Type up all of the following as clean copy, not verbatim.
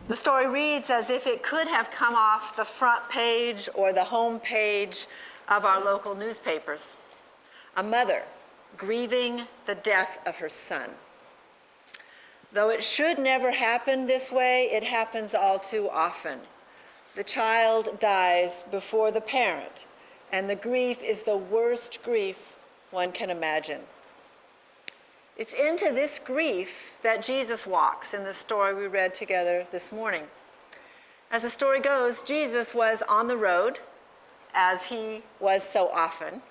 The story reads as if it could have come off the front page or the home page of our local newspapers. A mother grieving the death of her son. Though it should never happen this way, it happens all too often. The child dies before the parent, and the grief is the worst grief one can imagine. It's into this grief that Jesus walks in the story we read together this morning. As the story goes, Jesus was on the road, as he was so often.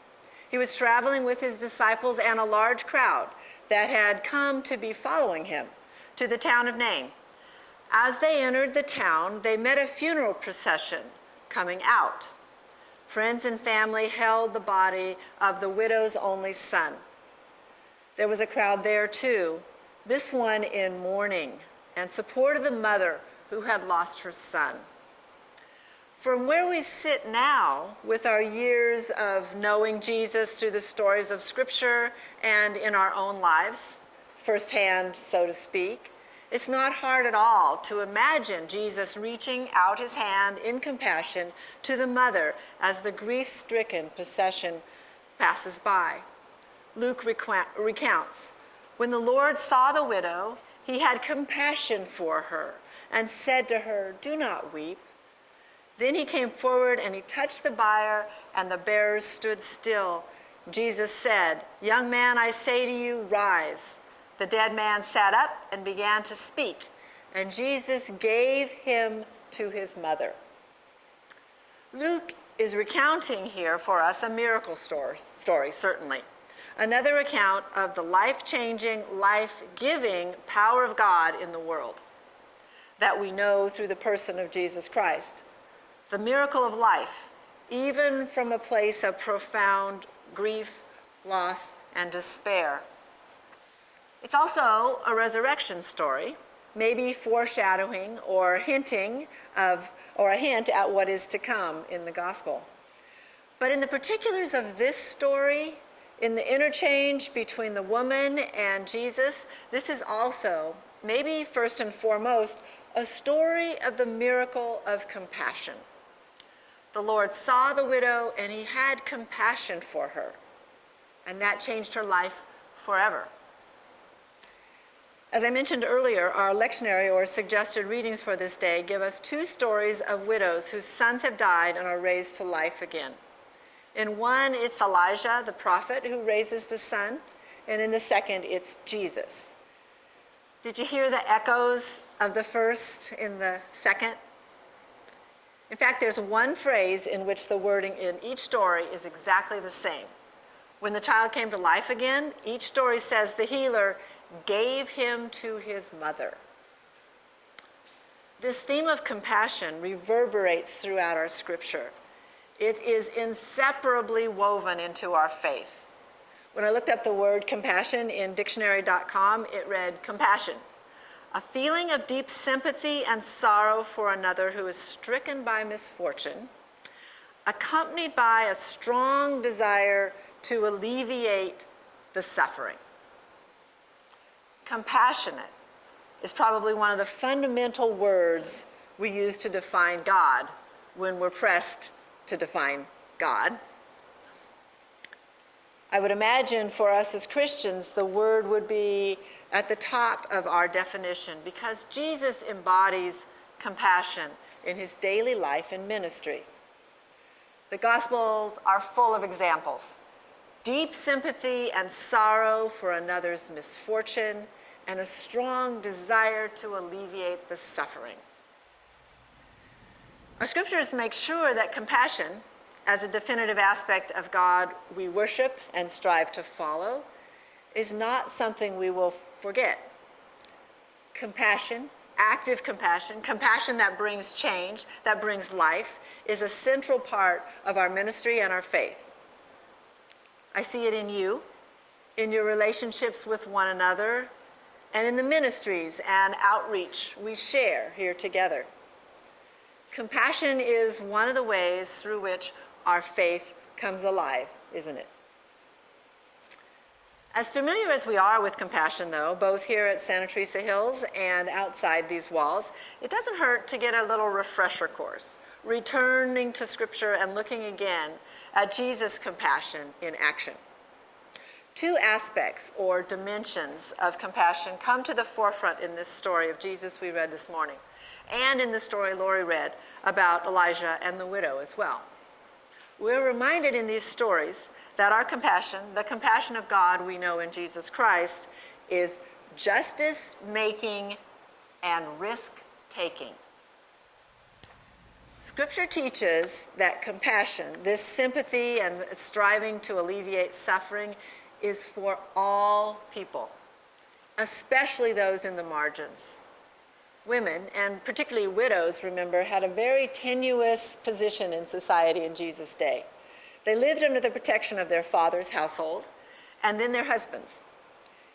He was traveling with his disciples and a large crowd that had come to be following him to the town of Nain. As they entered the town, they met a funeral procession coming out. Friends and family held the body of the widow's only son. There was a crowd there too, this one in mourning, and supported the mother who had lost her son. From where we sit now, with our years of knowing Jesus through the stories of Scripture and in our own lives, firsthand, so to speak, it's not hard at all to imagine Jesus reaching out his hand in compassion to the mother as the grief-stricken procession passes by. Luke recounts, when the Lord saw the widow, he had compassion for her and said to her, "Do not weep." Then he came forward and he touched the bier, and the bearers stood still. Jesus said, "Young man, I say to you, rise." The dead man sat up and began to speak, and Jesus gave him to his mother. Luke is recounting here for us a miracle story, certainly. Another account of the life-changing, life-giving power of God in the world that we know through the person of Jesus Christ. The miracle of life, even from a place of profound grief, loss, and despair. It's also a resurrection story, maybe foreshadowing or hinting of, or a hint at what is to come in the gospel. But in the particulars of this story, in the interchange between the woman and Jesus, this is also, maybe first and foremost, a story of the miracle of compassion. The Lord saw the widow and he had compassion for her, and that changed her life forever. As I mentioned earlier, our lectionary or suggested readings for this day give us two stories of widows whose sons have died and are raised to life again. In one, it's Elijah, the prophet, who raises the son, and in the second, it's Jesus. Did you hear the echoes of the first in the second? In fact, there's one phrase in which the wording in each story is exactly the same. When the child came to life again, each story says the healer gave him to his mother. This theme of compassion reverberates throughout our scripture. It is inseparably woven into our faith. When I looked up the word compassion in dictionary.com, it read compassion, a feeling of deep sympathy and sorrow for another who is stricken by misfortune, accompanied by a strong desire to alleviate the suffering. Compassionate is probably one of the fundamental words we use to define God when we're pressed to define God. I would imagine for us as Christians, the word would be at the top of our definition because Jesus embodies compassion in his daily life and ministry. The Gospels are full of examples. Deep sympathy and sorrow for another's misfortune, and a strong desire to alleviate the suffering. Our scriptures make sure that compassion, as a definitive aspect of God we worship and strive to follow, is not something we will forget. Compassion, active compassion, compassion that brings change, that brings life, is a central part of our ministry and our faith. I see it in you, in your relationships with one another, and in the ministries and outreach we share here together. Compassion is one of the ways through which our faith comes alive, isn't it? As familiar as we are with compassion, though, both here at Santa Teresa Hills and outside these walls, it doesn't hurt to get a little refresher course, returning to Scripture and looking again at Jesus' compassion in action. Two aspects or dimensions of compassion come to the forefront in this story of Jesus we read this morning, and in the story Lori read about Elijah and the widow as well. We're reminded in these stories that our compassion, the compassion of God we know in Jesus Christ, is justice-making and risk-taking. Scripture teaches that compassion, this sympathy and striving to alleviate suffering, is for all people, especially those in the margins. Women, and particularly widows, remember, had a very tenuous position in society in Jesus' day. They lived under the protection of their father's household and then their husbands.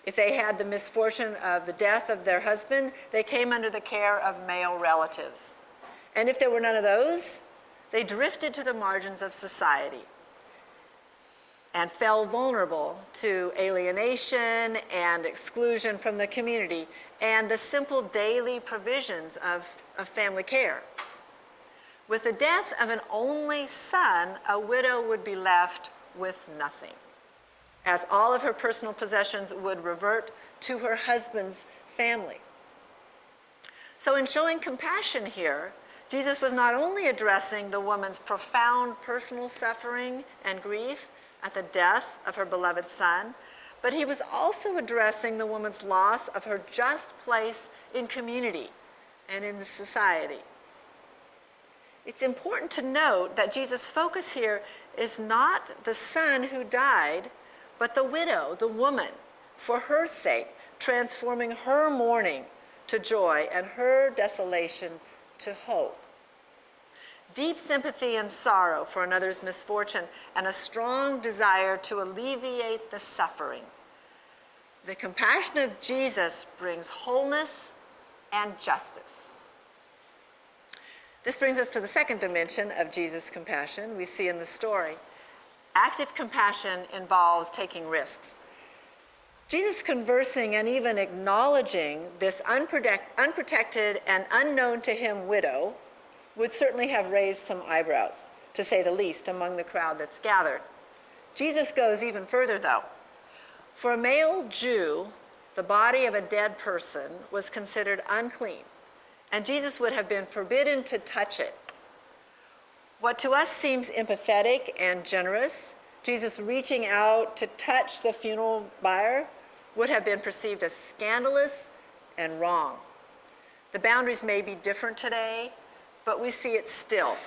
If they had the misfortune of the death of their husband, they came under the care of male relatives. And if there were none of those, they drifted to the margins of society and fell vulnerable to alienation and exclusion from the community and the simple daily provisions of family care. With the death of an only son, a widow would be left with nothing, as all of her personal possessions would revert to her husband's family. So in showing compassion here, Jesus was not only addressing the woman's profound personal suffering and grief at the death of her beloved son, but he was also addressing the woman's loss of her just place in community and in the society. It's important to note that Jesus' focus here is not the son who died, but the widow, the woman, for her sake, transforming her mourning to joy and her desolation to hope. Deep sympathy and sorrow for another's misfortune and a strong desire to alleviate the suffering. The compassion of Jesus brings wholeness and justice. This brings us to the second dimension of Jesus' compassion we see in the story. Active compassion involves taking risks. Jesus conversing and even acknowledging this unprotected and unknown to him widow would certainly have raised some eyebrows, to say the least, among the crowd that's gathered. Jesus goes even further, though. For a male Jew, the body of a dead person was considered unclean, and Jesus would have been forbidden to touch it. What to us seems empathetic and generous, Jesus reaching out to touch the funeral bier, would have been perceived as scandalous and wrong. The boundaries may be different today, but we see it still.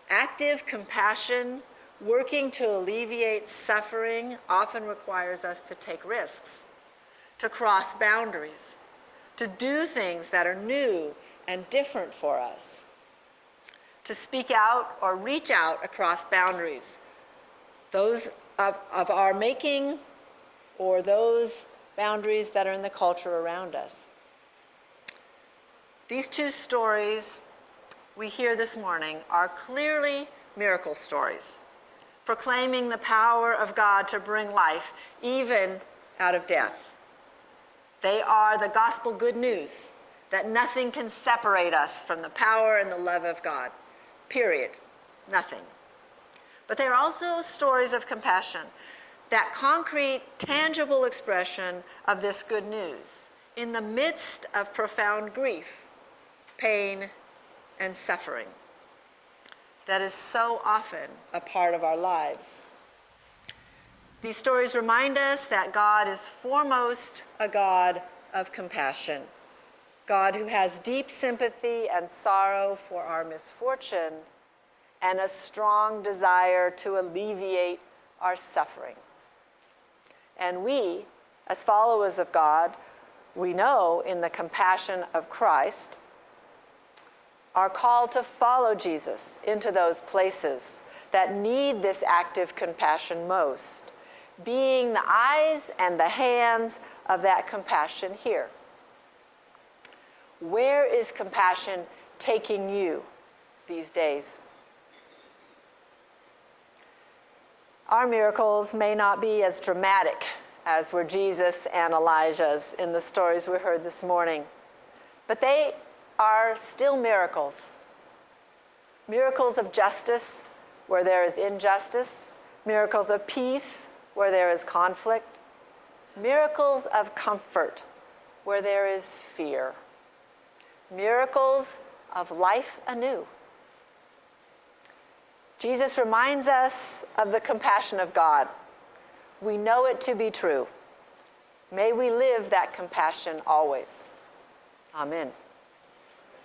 Active compassion, working to alleviate suffering, often requires us to take risks, to cross boundaries, to do things that are new and different for us, to speak out or reach out across boundaries, those of our making or those boundaries that are in the culture around us. These two stories we hear this morning are clearly miracle stories, proclaiming the power of God to bring life even out of death. They are the gospel good news that nothing can separate us from the power and the love of God, period, nothing. But they are also stories of compassion, that concrete, tangible expression of this good news in the midst of profound grief, pain, and suffering that is so often a part of our lives. These stories remind us that God is foremost a God of compassion, God who has deep sympathy and sorrow for our misfortune and a strong desire to alleviate our suffering. And we, as followers of God, we know in the compassion of Christ, are called to follow Jesus into those places that need this active compassion most, being the eyes and the hands of that compassion here. Where is compassion taking you these days? Our miracles may not be as dramatic as were Jesus and Elijah's in the stories we heard this morning. But they are still miracles. Miracles of justice where there is injustice, miracles of peace where there is conflict, miracles of comfort where there is fear, miracles of life anew. Jesus reminds us of the compassion of God. We know it to be true. May we live that compassion always. Amen.